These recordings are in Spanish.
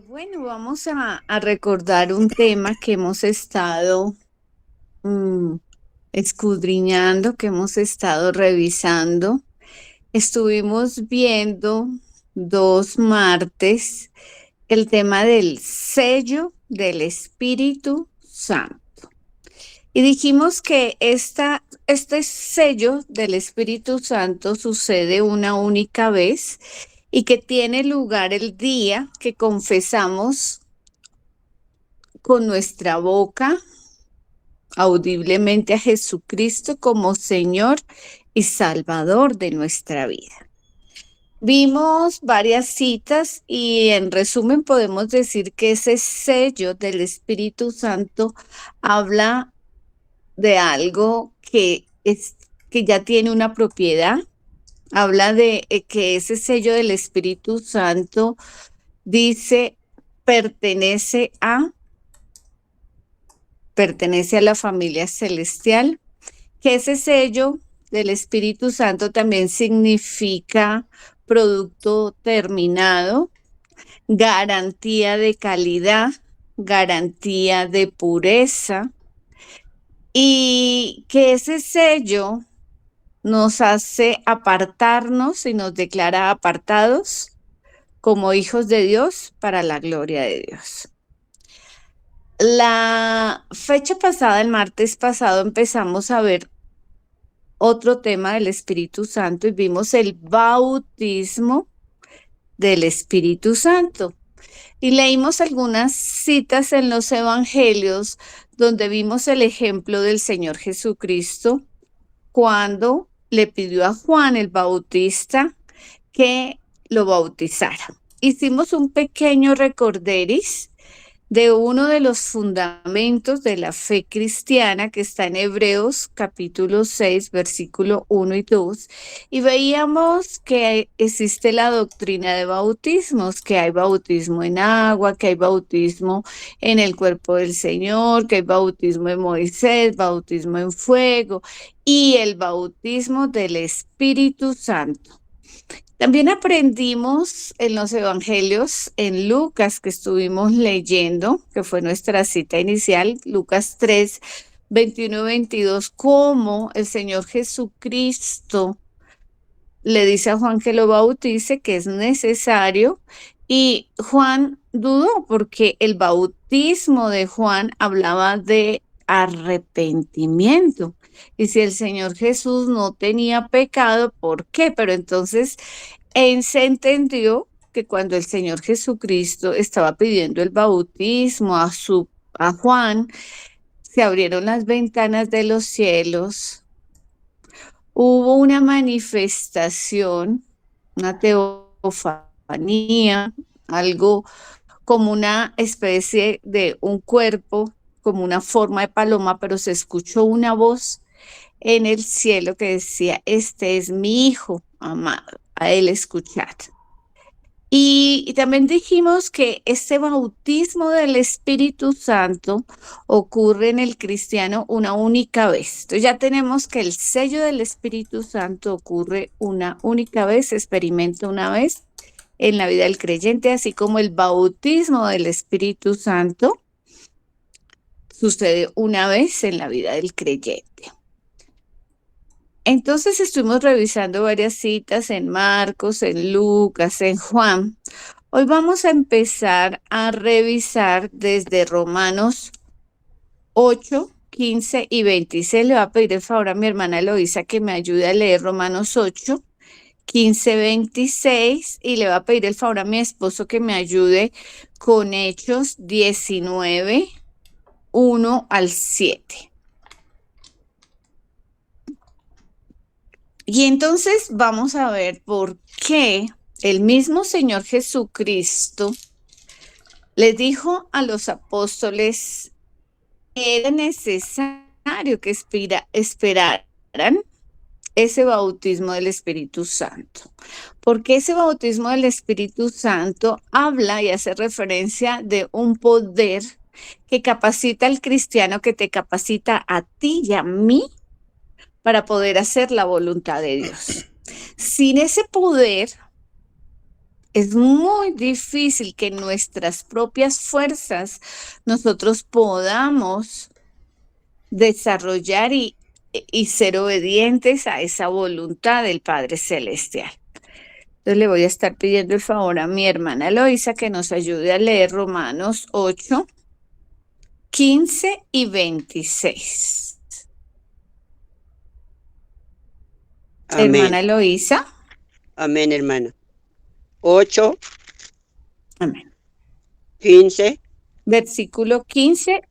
Bueno, vamos a recordar un tema que hemos estado mm, escudriñando, que hemos estado revisando. Estuvimos viendo 2 martes el tema del sello del Espíritu Santo. Y dijimos que este sello del Espíritu Santo sucede una única vez y que tiene lugar el día que confesamos con nuestra boca audiblemente a Jesucristo como Señor y Salvador de nuestra vida. Vimos varias citas y en resumen podemos decir que ese sello del Espíritu Santo habla de algo que ya tiene una propiedad, habla de que ese sello del Espíritu Santo dice pertenece a pertenece a la familia celestial, que ese sello del Espíritu Santo también significa producto terminado, garantía de calidad, garantía de pureza, y que ese sello nos hace apartarnos y nos declara apartados como hijos de Dios para la gloria de Dios. La fecha pasada, el martes pasado, empezamos a ver otro tema del Espíritu Santo y vimos el bautismo del Espíritu Santo. Y leímos algunas citas en los evangelios donde vimos el ejemplo del Señor Jesucristo cuando le pidió a Juan el Bautista que lo bautizara. Hicimos un pequeño recorderis de uno de los fundamentos de la fe cristiana que está en Hebreos capítulo 6, versículo 1 y 2, y veíamos que existe la doctrina de bautismos, que hay bautismo en agua, que hay bautismo en el cuerpo del Señor, que hay bautismo en Moisés, bautismo en fuego y el bautismo del Espíritu Santo. También aprendimos en los evangelios, en Lucas, que estuvimos leyendo, que fue nuestra cita inicial, Lucas 3, 21 y 22, cómo el Señor Jesucristo le dice a Juan que lo bautice, que es necesario, y Juan dudó porque el bautismo de Juan hablaba de arrepentimiento. Y si el Señor Jesús no tenía pecado, ¿por qué? Pero entonces él se entendió que cuando el Señor Jesucristo estaba pidiendo el bautismo a Juan, se abrieron las ventanas de los cielos, hubo una manifestación, una teofanía, algo como una especie de un cuerpo, como una forma de paloma, pero se escuchó una voz en el cielo que decía, este es mi hijo amado, a él escuchad. Y también dijimos que este bautismo del Espíritu Santo ocurre en el cristiano una única vez. Entonces ya tenemos que el sello del Espíritu Santo ocurre una única vez, se experimenta una vez en la vida del creyente, así como el bautismo del Espíritu Santo sucede una vez en la vida del creyente. Entonces estuvimos revisando varias citas en Marcos, en Lucas, en Juan. Hoy vamos a empezar a revisar desde Romanos 8, 15 y 26. Le voy a pedir el favor a mi hermana Eloisa que me ayude a leer Romanos 8, 15, 26 y le voy a pedir el favor a mi esposo que me ayude con Hechos 19, 1 al 7. Y entonces vamos a ver por qué el mismo Señor Jesucristo le dijo a los apóstoles que era necesario que esperaran ese bautismo del Espíritu Santo. Porque ese bautismo del Espíritu Santo habla y hace referencia de un poder que capacita al cristiano, que te capacita a ti y a mí para poder hacer la voluntad de Dios. Sin ese poder, Es muy difícil que en nuestras propias fuerzas nosotros podamos desarrollar y ser obedientes a esa voluntad del Padre Celestial. Entonces le voy a estar pidiendo el favor a mi hermana Eloisa que nos ayude a leer Romanos 8, 15 y 26. Hermana Amén. Eloisa. Amén, hermana. 8, Amén. 15. Versículo 15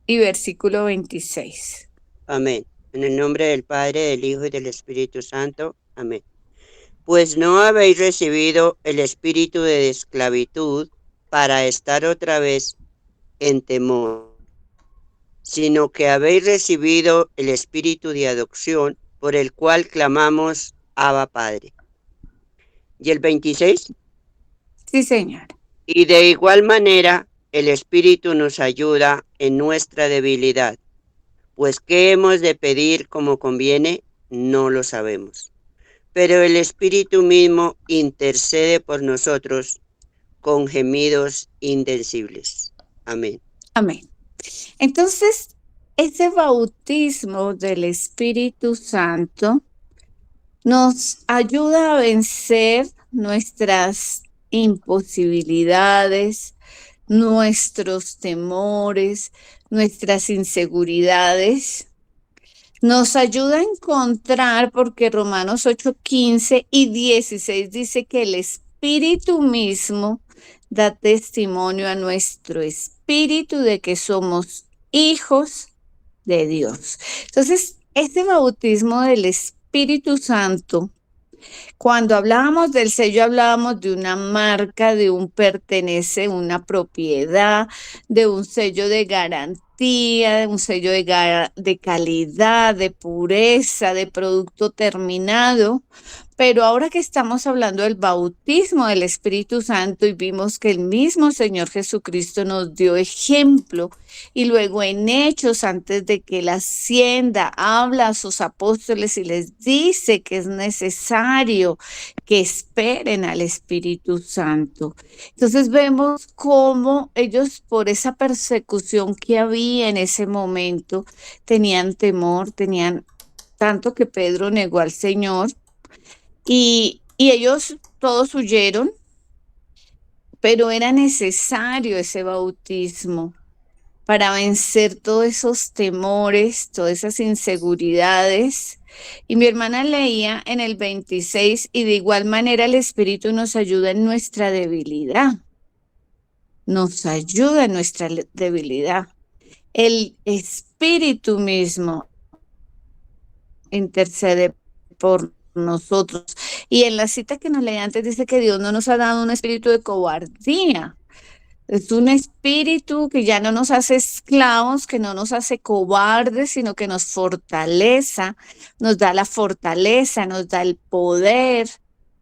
y versículo 26. Amén. En el nombre del Padre, del Hijo y del Espíritu Santo. Amén. Pues no habéis recibido el espíritu de esclavitud para estar otra vez en temor, sino que habéis recibido el espíritu de adopción, por el cual clamamos, Abba Padre. ¿Y el 26? Sí, señor. Y de igual manera, el espíritu nos ayuda en nuestra debilidad, pues qué hemos de pedir como conviene, no lo sabemos. Pero el espíritu mismo intercede por nosotros con gemidos indecibles. Amén. Amén. Entonces, ese bautismo del Espíritu Santo nos ayuda a vencer nuestras imposibilidades, nuestros temores, nuestras inseguridades. Nos ayuda a encontrar, porque Romanos 8, 15 y 16 dice que el Espíritu mismo da testimonio a nuestro espíritu de que somos hijos de Dios. Entonces, este bautismo del Espíritu Santo, cuando hablábamos del sello, hablábamos de una marca, de un pertenece, una propiedad, de un sello de garantía, de un sello de calidad, de pureza, de producto terminado. Pero ahora que estamos hablando del bautismo del Espíritu Santo y vimos que el mismo Señor Jesucristo nos dio ejemplo y luego en Hechos, antes de que Él ascienda, habla a sus apóstoles y les dice que es necesario que esperen al Espíritu Santo. Entonces vemos cómo ellos, por esa persecución que había en ese momento, tenían temor, tenían tanto que Pedro negó al Señor. Y ellos todos huyeron, pero era necesario ese bautismo para vencer todos esos temores, todas esas inseguridades. Y mi hermana leía en el 26, y de igual manera el Espíritu nos ayuda en nuestra debilidad, nos ayuda en nuestra debilidad. El Espíritu mismo intercede por nosotros. Y en la cita que nos leí antes dice que Dios no nos ha dado un espíritu de cobardía. Es un espíritu que ya no nos hace esclavos, que no nos hace cobardes, sino que nos fortalece, nos da la fortaleza, nos da el poder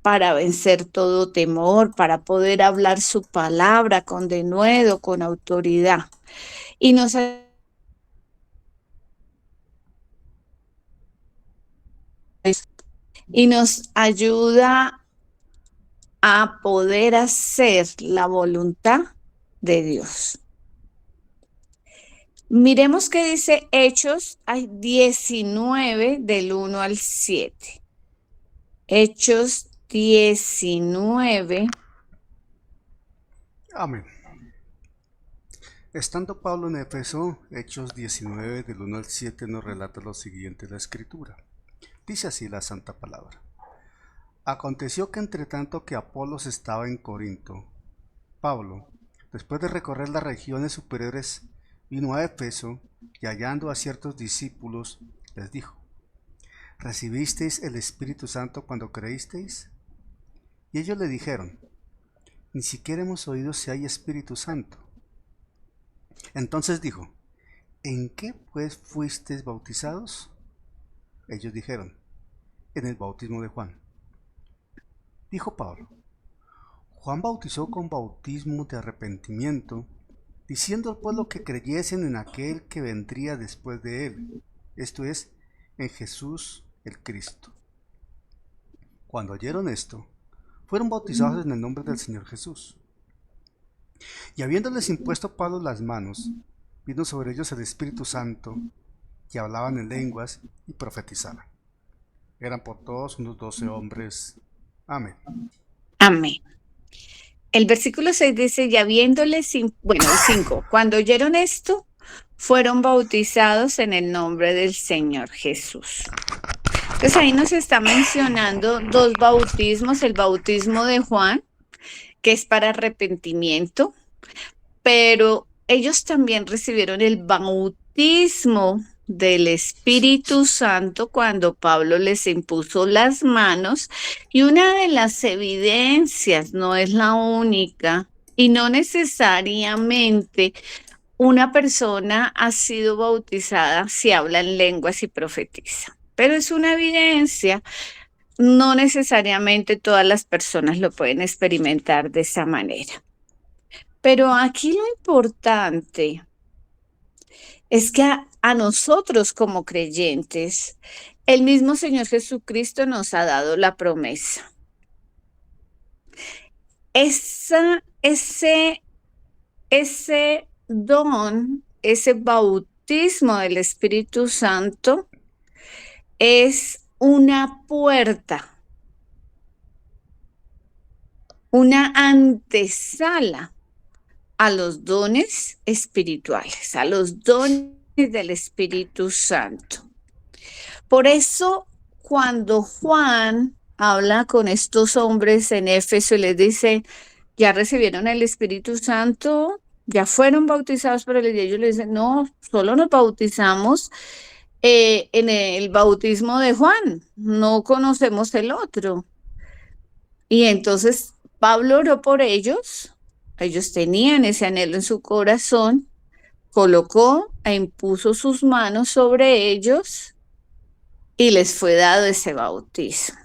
para vencer todo temor, para poder hablar su palabra con denuedo, con autoridad. Y nos ayuda a poder hacer la voluntad de Dios. Miremos qué dice Hechos 19 del 1 al 7. Hechos 19. Amén. Estando Pablo en Éfeso, Hechos 19 del 1 al 7 nos relata lo siguiente la escritura. Dice así la santa palabra. Aconteció que entre tanto que Apolos estaba en Corinto, Pablo, después de recorrer las regiones superiores, vino a Éfeso y hallando a ciertos discípulos, les dijo, ¿recibisteis el Espíritu Santo cuando creísteis? Y ellos le dijeron, ni siquiera hemos oído si hay Espíritu Santo. Entonces dijo, ¿en qué pues fuisteis bautizados? Ellos dijeron, en el bautismo de Juan. Dijo Pablo, Juan bautizó con bautismo de arrepentimiento, diciendo al pueblo que creyesen en aquel que vendría después de él, esto es, en Jesús el Cristo. Cuando oyeron esto, fueron bautizados en el nombre del Señor Jesús. Y habiéndoles impuesto Pablo las manos, vino sobre ellos el Espíritu Santo, que hablaban en lenguas y profetizaban. Eran por todos unos 12 hombres. Amén. Amén. El versículo 6 dice, y habiéndoles, bueno, el 5, cuando oyeron esto, fueron bautizados en el nombre del Señor Jesús. Entonces ahí nos está mencionando dos bautismos, el bautismo de Juan, que es para arrepentimiento, pero ellos también recibieron el bautismo del Espíritu Santo cuando Pablo les impuso las manos, y una de las evidencias, no es la única, y no necesariamente una persona ha sido bautizada si habla en lenguas y profetiza, pero es una evidencia. No necesariamente todas las personas lo pueden experimentar de esa manera. Pero aquí lo importante es que a nosotros como creyentes, el mismo Señor Jesucristo nos ha dado la promesa. Ese don, ese bautismo del Espíritu Santo es una puerta, una antesala a los dones espirituales, a los dones del Espíritu Santo. Por eso, cuando Juan habla con estos hombres en Éfeso y les dice, ya recibieron el Espíritu Santo, ya fueron bautizados por él, y ellos le dicen, no, solo nos bautizamos en el bautismo de Juan, no conocemos el otro. Y entonces Pablo oró por ellos tenían ese anhelo en su corazón, colocó e impuso sus manos sobre ellos y les fue dado ese bautismo.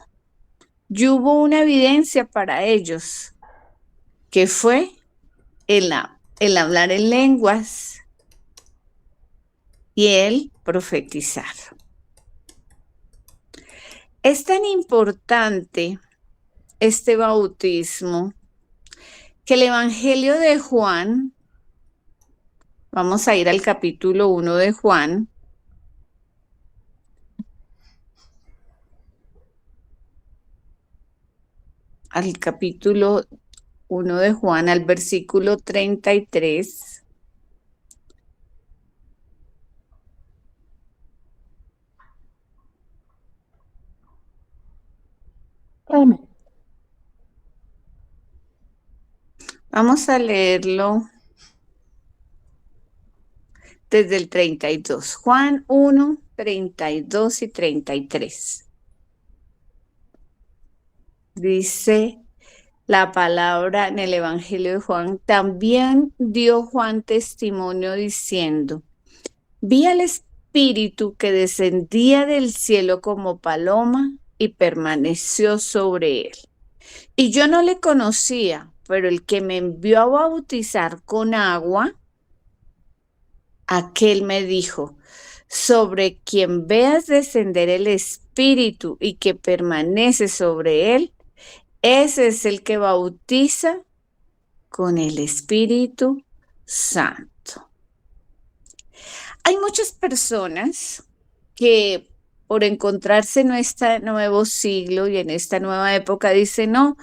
Y hubo una evidencia para ellos, que fue el hablar en lenguas y el profetizar. Es tan importante este bautismo que el Evangelio de Juan, vamos a ir al capítulo 1 de Juan, al capítulo 1 de Juan, al versículo 33. Vamos a leerlo desde el 32. Juan 1, 32 y 33. Dice la palabra en el Evangelio de Juan, también dio Juan testimonio diciendo, vi al Espíritu que descendía del cielo como paloma y permaneció sobre él. Y yo no le conocía, pero el que me envió a bautizar con agua, aquel me dijo, sobre quien veas descender el Espíritu y que permanece sobre él, ese es el que bautiza con el Espíritu Santo. Hay muchas personas que por encontrarse en este nuevo siglo y en esta nueva época dicen, no,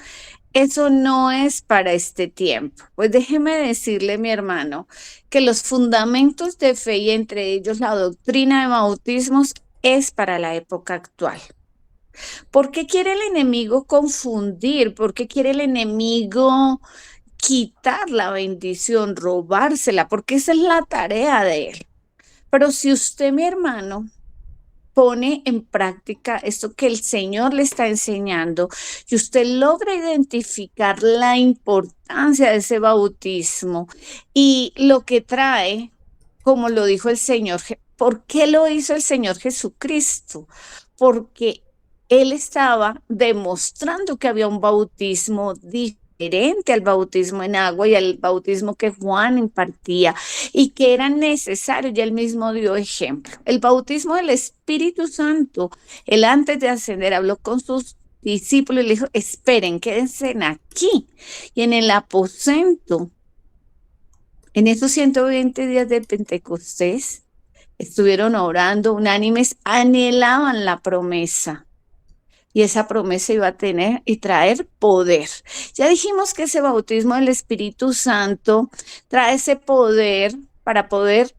eso no es para este tiempo. Pues déjeme decirle, mi hermano, que los fundamentos de fe y entre ellos la doctrina de bautismos es para la época actual. ¿Por qué quiere el enemigo confundir? ¿Por qué quiere el enemigo quitar la bendición, robársela? Porque esa es la tarea de él. Pero si usted, mi hermano, pone en práctica esto que el Señor le está enseñando y usted logra identificar la importancia de ese bautismo y lo que trae, como lo dijo el Señor, ¿por qué lo hizo el Señor Jesucristo? Porque Él estaba demostrando que había un bautismo diferente al bautismo en agua y al bautismo que Juan impartía y que era necesario, y él mismo dio ejemplo. El bautismo del Espíritu Santo, él antes de ascender habló con sus discípulos y le dijo, esperen, quédense aquí. Y en el aposento, en esos 120 días de Pentecostés, estuvieron orando unánimes, anhelaban la promesa. Y esa promesa iba a tener y traer poder. Ya dijimos que ese bautismo del Espíritu Santo trae ese poder para poder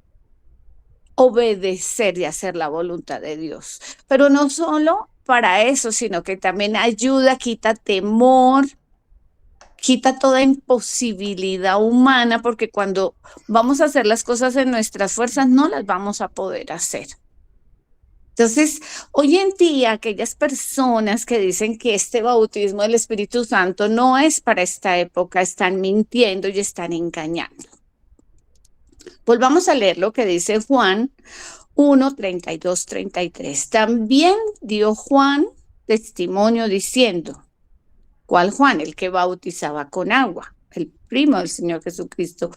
obedecer y hacer la voluntad de Dios. Pero no solo para eso, sino que también ayuda, quita temor, quita toda imposibilidad humana, porque cuando vamos a hacer las cosas en nuestras fuerzas, no las vamos a poder hacer. Entonces, hoy en día, aquellas personas que dicen que este bautismo del Espíritu Santo no es para esta época, están mintiendo y están engañando. Volvamos a leer lo que dice Juan 1, 32, 33. También dio Juan testimonio diciendo, ¿cuál Juan? El que bautizaba con agua, el primo del Señor Jesucristo.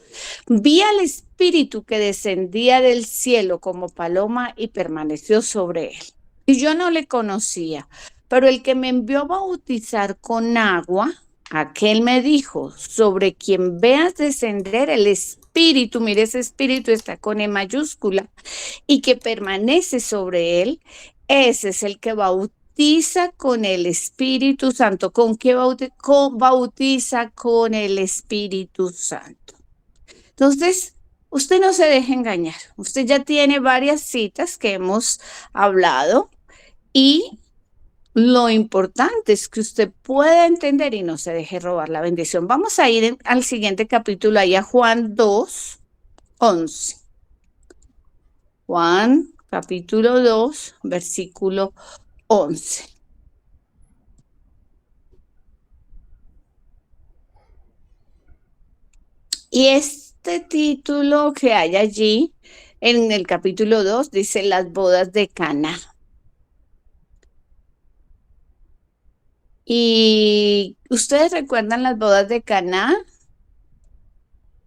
Vi al Espíritu que descendía del cielo como paloma y permaneció sobre él. Y yo no le conocía, pero el que me envió a bautizar con agua, aquel me dijo, sobre quien veas descender el Espíritu, mire, ese Espíritu está con E mayúscula, y que permanece sobre él, ese es el que bautiza con el Espíritu Santo. ¿Con qué bautiza? Con el Espíritu Santo. Entonces, usted no se deje engañar. Usted ya tiene varias citas que hemos hablado y lo importante es que usted pueda entender y no se deje robar la bendición. Vamos a ir al siguiente capítulo, ahí a Juan 2, 11. Juan capítulo 2, versículo 11. Y este título que hay allí en el capítulo 2 dice las bodas de Caná. Y ustedes recuerdan las bodas de Caná,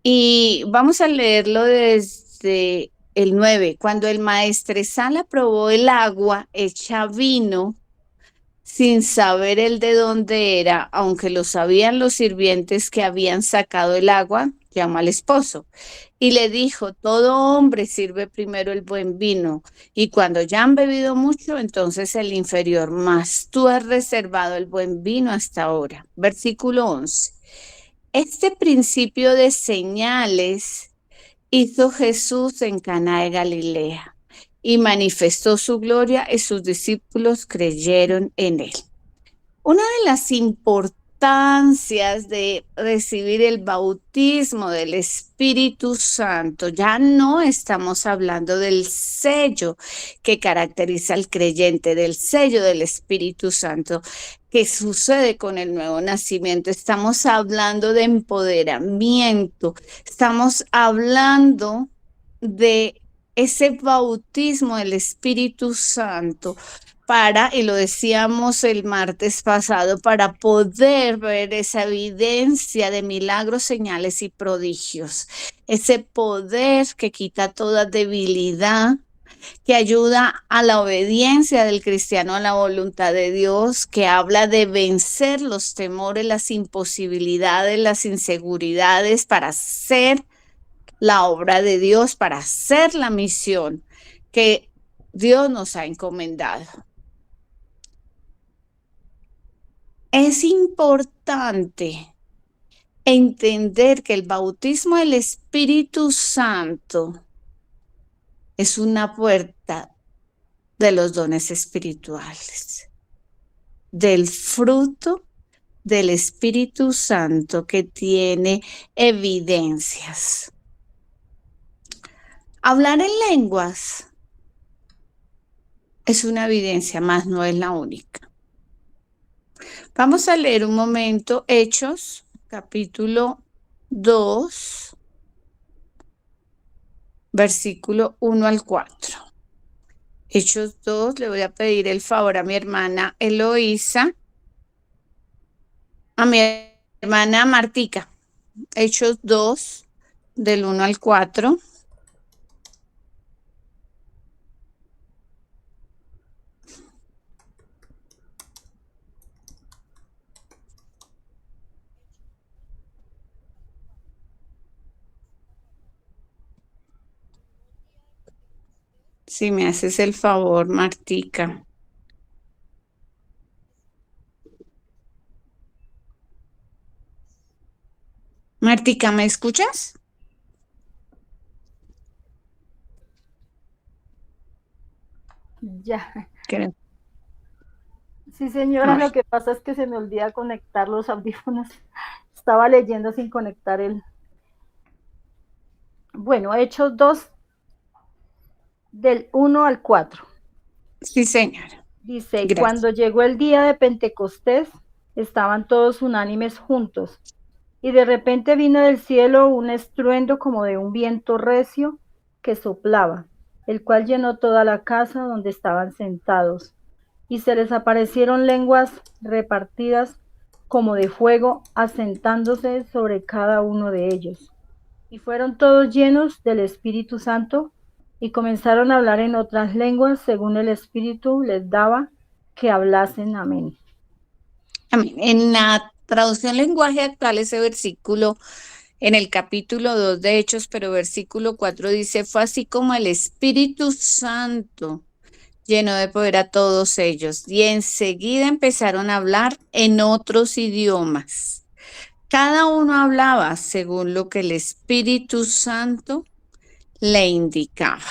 y vamos a leerlo desde el 9. Cuando el maestresala probó el agua hecha vino, sin saber él de dónde era, aunque lo sabían los sirvientes que habían sacado el agua, llamó al esposo y le dijo, todo hombre sirve primero el buen vino, y cuando ya han bebido mucho, entonces el inferior, mas tú has reservado el buen vino hasta ahora. Versículo 11. Este principio de señales hizo Jesús en Caná de Galilea y manifestó su gloria y sus discípulos creyeron en él. Una de las importancias de recibir el bautismo del Espíritu Santo, ya no estamos hablando del sello que caracteriza al creyente, del sello del Espíritu Santo que sucede con el nuevo nacimiento. Estamos hablando de empoderamiento, estamos hablando de ese bautismo del Espíritu Santo y lo decíamos el martes pasado, para poder ver esa evidencia de milagros, señales y prodigios, ese poder que quita toda debilidad, que ayuda a la obediencia del cristiano a la voluntad de Dios, que habla de vencer los temores, las imposibilidades, las inseguridades para hacer la obra de Dios, para hacer la misión que Dios nos ha encomendado. Es importante entender que el bautismo del Espíritu Santo es una puerta de los dones espirituales, del fruto del Espíritu Santo que tiene evidencias. Hablar en lenguas es una evidencia, más no es la única. Vamos a leer un momento Hechos, capítulo 2, versículo 1 al 4. Hechos 2, le voy a pedir el favor a mi hermana Eloísa, a mi hermana Martica. Hechos 2, del 1 al 4. Si me haces el favor, Martica. Martica, ¿me escuchas? Ya. Creo. Sí, señora, Ay, lo que pasa es que se me olvida conectar los audífonos. Estaba leyendo sin conectar el... Bueno, Hechos 2, del 1 al 4. sí, señora. Dice, Gracias. cuando llegó el día de Pentecostés, estaban todos unánimes juntos, y de repente vino del cielo un estruendo como de un viento recio que soplaba, el cual llenó toda la casa donde estaban sentados, y se les aparecieron lenguas repartidas como de fuego, asentándose sobre cada uno de ellos. Y fueron todos llenos del Espíritu Santo y comenzaron a hablar en otras lenguas según el Espíritu les daba que hablasen. Amén. Amén. En la traducción lenguaje actual, ese versículo en el capítulo 2 de Hechos, pero versículo 4 dice, fue así como el Espíritu Santo llenó de poder a todos ellos, y enseguida empezaron a hablar en otros idiomas. Cada uno hablaba según lo que el Espíritu Santo le indicaba.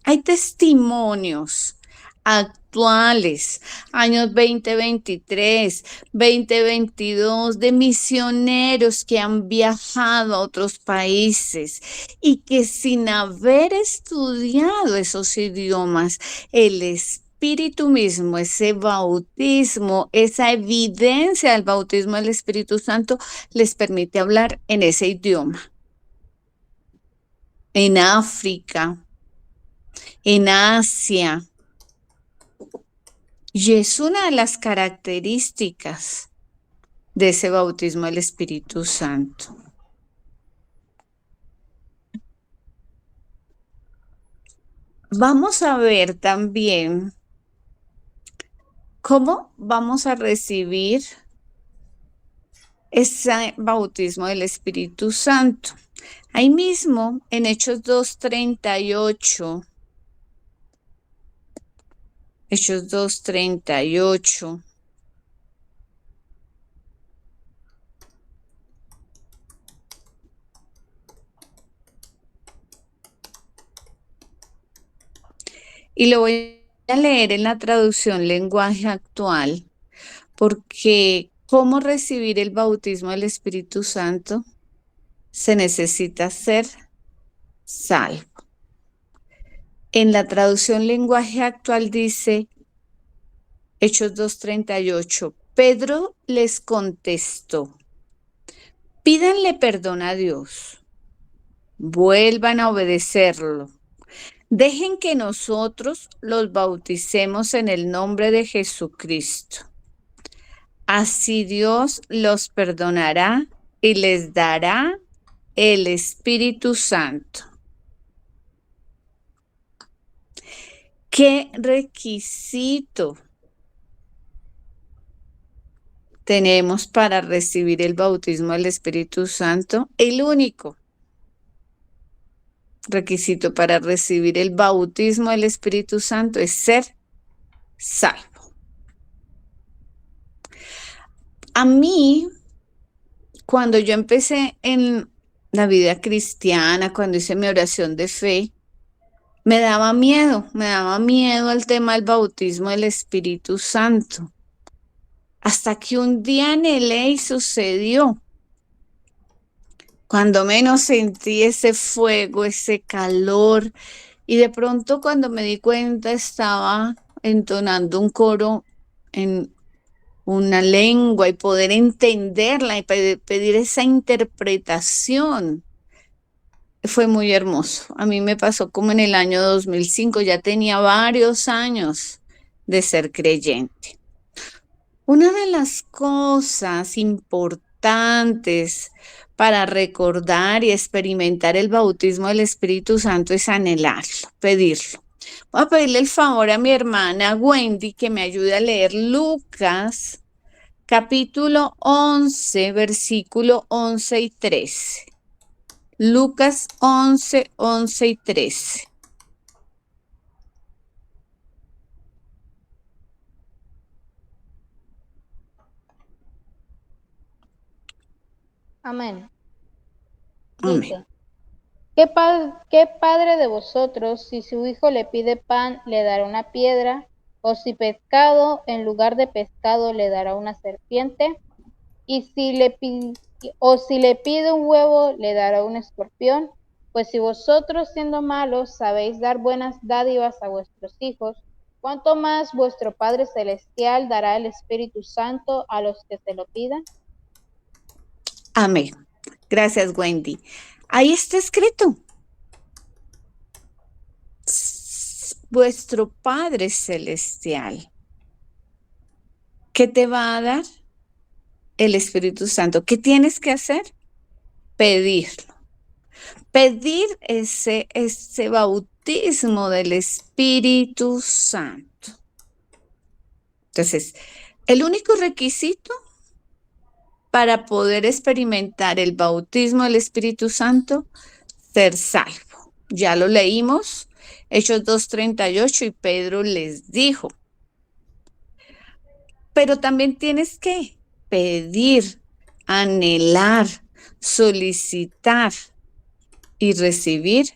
Hay testimonios actuales, años 2023, 2022, de misioneros que han viajado a otros países y que sin haber estudiado esos idiomas, el Espíritu mismo, ese bautismo, esa evidencia del bautismo del Espíritu Santo, les permite hablar en ese idioma. En África, en Asia. Y es una de las características de ese bautismo del Espíritu Santo. Vamos a ver también cómo vamos a recibir ese bautismo del Espíritu Santo. Ahí mismo, en Hechos 2:38, Hechos 2:38, y lo voy a leer en la traducción lenguaje actual, porque ¿cómo recibir el bautismo del Espíritu Santo? Se necesita ser salvo. En la traducción lenguaje actual dice, Hechos 2:38, Pedro les contestó, pídanle perdón a Dios, vuelvan a obedecerlo, dejen que nosotros los bauticemos en el nombre de Jesucristo. Así Dios los perdonará y les dará el Espíritu Santo. ¿Qué requisito tenemos para recibir el bautismo del Espíritu Santo? El único requisito para recibir el bautismo del Espíritu Santo es ser salvo. A mí, cuando yo empecé en la vida cristiana, cuando hice mi oración de fe, me daba miedo al tema del bautismo del Espíritu Santo. Hasta que un día anhelé y sucedió. Cuando menos sentí ese fuego, ese calor, y de pronto cuando me di cuenta estaba entonando un coro en una lengua y poder entenderla y pedir esa interpretación. Fue muy hermoso. A mí me pasó como en el año 2005, ya tenía varios años de ser creyente. Una de las cosas importantes para recordar y experimentar el bautismo del Espíritu Santo es anhelarlo, pedirlo. Voy a pedirle el favor a mi hermana Wendy que me ayude a leer Lucas, capítulo 11, versículo 11 y 13. Lucas 11, 11 y 13. Amén. Amén. Dice, ¿qué padre de vosotros, si su hijo le pide pan, le dará una piedra? ¿O si pescado, en lugar de pescado, le dará una serpiente? O si le pide un huevo, le dará un escorpión. Pues si vosotros, siendo malos, sabéis dar buenas dádivas a vuestros hijos, ¿cuánto más vuestro Padre Celestial dará el Espíritu Santo a los que se lo pidan? Amén. Gracias, Wendy. Ahí está escrito. Vuestro Padre Celestial, ¿qué te va a dar? El Espíritu Santo. ¿Qué tienes que hacer? Pedirlo. Pedir ese bautismo del Espíritu Santo. Entonces, el único requisito para poder experimentar el bautismo del Espíritu Santo, ser salvo. Ya lo leímos, Hechos 2:38, y Pedro les dijo, pero también tienes que pedir, anhelar, solicitar y recibir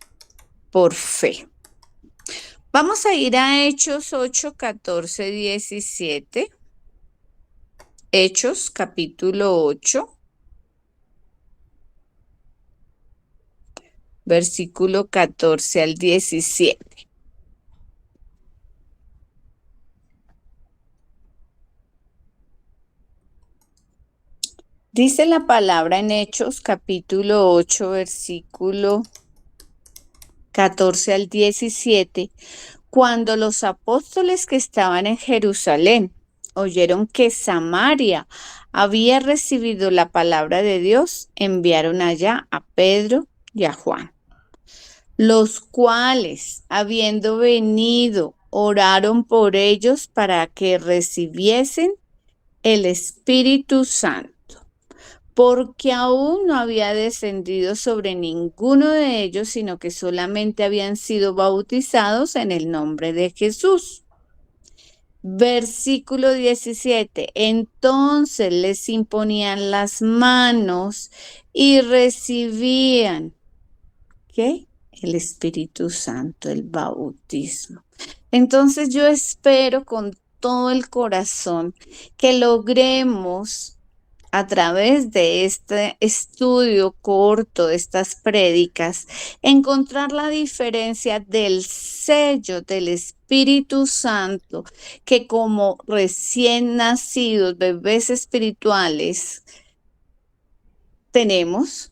por fe. Vamos a ir a Hechos 8, 14, 17. Hechos capítulo 8, versículo 14 al 17. Dice la palabra en Hechos capítulo 8, versículo 14 al 17, cuando los apóstoles que estaban en Jerusalén oyeron que Samaria había recibido la palabra de Dios, enviaron allá a Pedro y a Juan, los cuales, habiendo venido, oraron por ellos para que recibiesen el Espíritu Santo, porque aún no había descendido sobre ninguno de ellos, sino que solamente habían sido bautizados en el nombre de Jesús. Versículo 17. Entonces les imponían las manos y recibían, ¿qué? El Espíritu Santo, el bautismo. Entonces yo espero con todo el corazón que logremos, a través de este estudio corto, de estas prédicas, encontrar la diferencia del sello del Espíritu Santo, que como recién nacidos, bebés espirituales, tenemos.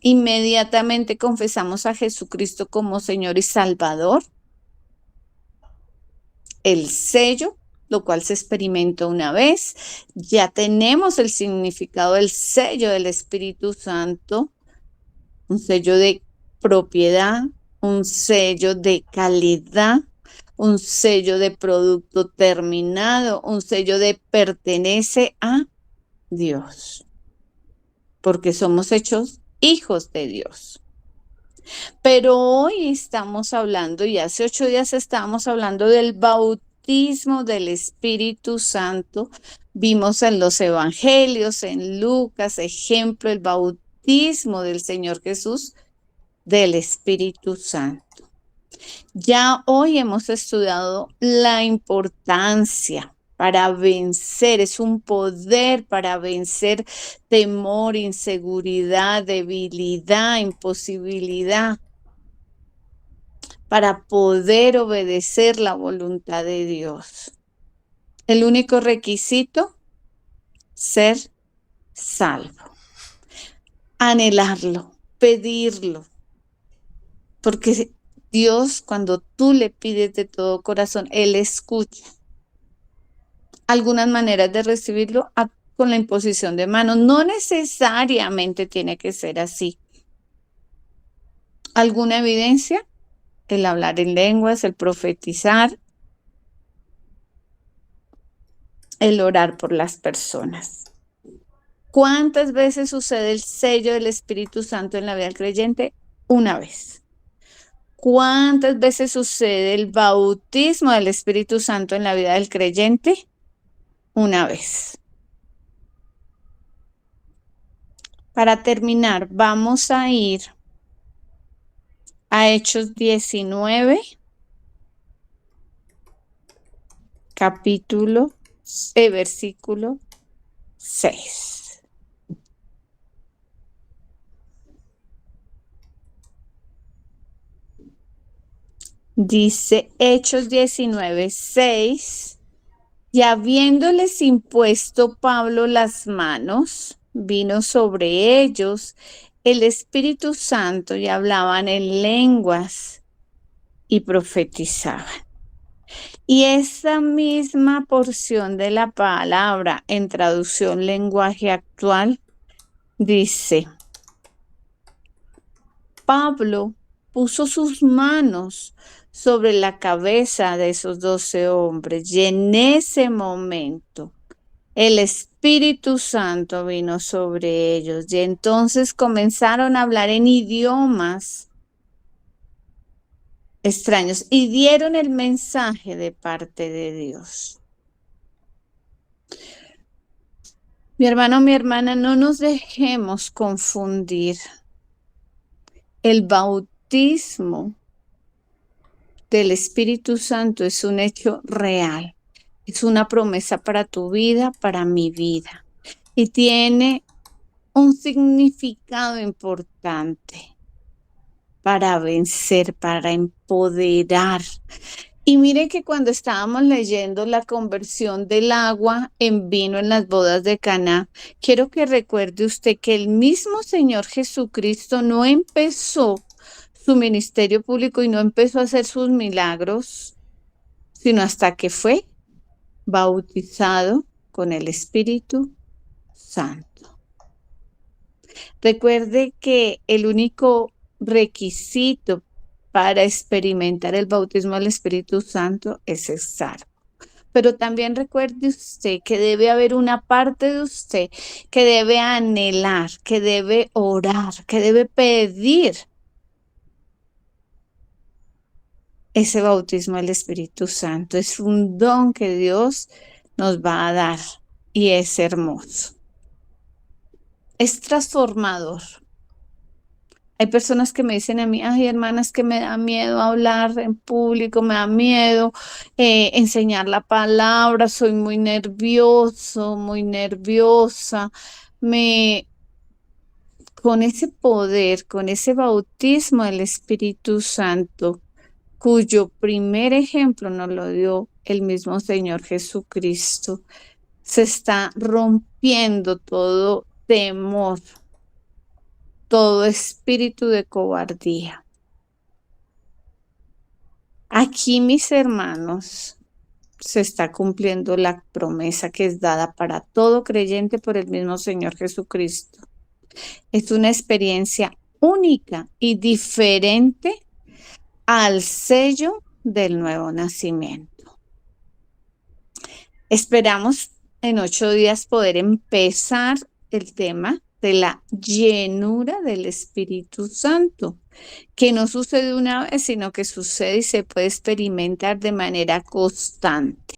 Inmediatamente confesamos a Jesucristo como Señor y Salvador. El sello, lo cual se experimentó una vez. Ya tenemos el significado del sello del Espíritu Santo, un sello de propiedad, un sello de calidad, un sello de producto terminado, un sello de pertenece a Dios, porque somos hechos hijos de Dios. Pero hoy estamos hablando, y hace 8 días estábamos hablando del bautismo del Espíritu Santo. Vimos en los evangelios, en Lucas, ejemplo, el bautismo del Señor Jesús del Espíritu Santo. Ya hoy hemos estudiado la importancia para vencer, es un poder para vencer temor, inseguridad, debilidad, imposibilidad, para poder obedecer la voluntad de Dios. El único requisito, ser salvo, anhelarlo, pedirlo, porque Dios, cuando tú le pides de todo corazón, Él escucha. Algunas maneras de recibirlo con la imposición de manos. No necesariamente tiene que ser así. ¿Alguna evidencia? El hablar en lenguas, el profetizar, el orar por las personas. ¿Cuántas veces sucede el sello del Espíritu Santo en la vida del creyente? Una vez. ¿Cuántas veces sucede el bautismo del Espíritu Santo en la vida del creyente? Una vez. Para terminar, vamos a ir a Hechos 19, versículo 6. Dice Hechos 19, 6. Y habiéndoles impuesto Pablo las manos, vino sobre ellos el Espíritu Santo y hablaban en lenguas y profetizaban. Y esa misma porción de la palabra en traducción lenguaje actual dice: Pablo puso sus manos sobre la cabeza de esos 12 hombres y en ese momento el Espíritu Santo vino sobre ellos y entonces comenzaron a hablar en idiomas extraños y dieron el mensaje de parte de Dios. Mi hermano, mi hermana, no nos dejemos confundir. El bautismo del Espíritu Santo es un hecho real. Es una promesa para tu vida, para mi vida. Y tiene un significado importante para vencer, para empoderar. Y mire que cuando estábamos leyendo la conversión del agua en vino en las bodas de Caná, quiero que recuerde usted que el mismo Señor Jesucristo no empezó su ministerio público y no empezó a hacer sus milagros, sino hasta que fue bautizado con el Espíritu Santo. Recuerde que el único requisito para experimentar el bautismo del Espíritu Santo es estar. Pero también recuerde usted que debe haber una parte de usted que debe anhelar, que debe orar, que debe pedir ese bautismo del Espíritu Santo. Es un don que Dios nos va a dar y es hermoso. Es transformador. Hay personas que me dicen a mí: ay, hermanas, que me da miedo hablar en público, me da miedo enseñar la palabra, soy muy nervioso, muy nerviosa. Con ese poder, con ese bautismo del Espíritu Santo, cuyo primer ejemplo nos lo dio el mismo Señor Jesucristo, se está rompiendo todo temor, todo espíritu de cobardía. Aquí, mis hermanos, se está cumpliendo la promesa que es dada para todo creyente por el mismo Señor Jesucristo. Es una experiencia única y diferente al sello del nuevo nacimiento. Esperamos en 8 días poder empezar el tema de la llenura del Espíritu Santo, que no sucede una vez, sino que sucede y se puede experimentar de manera constante.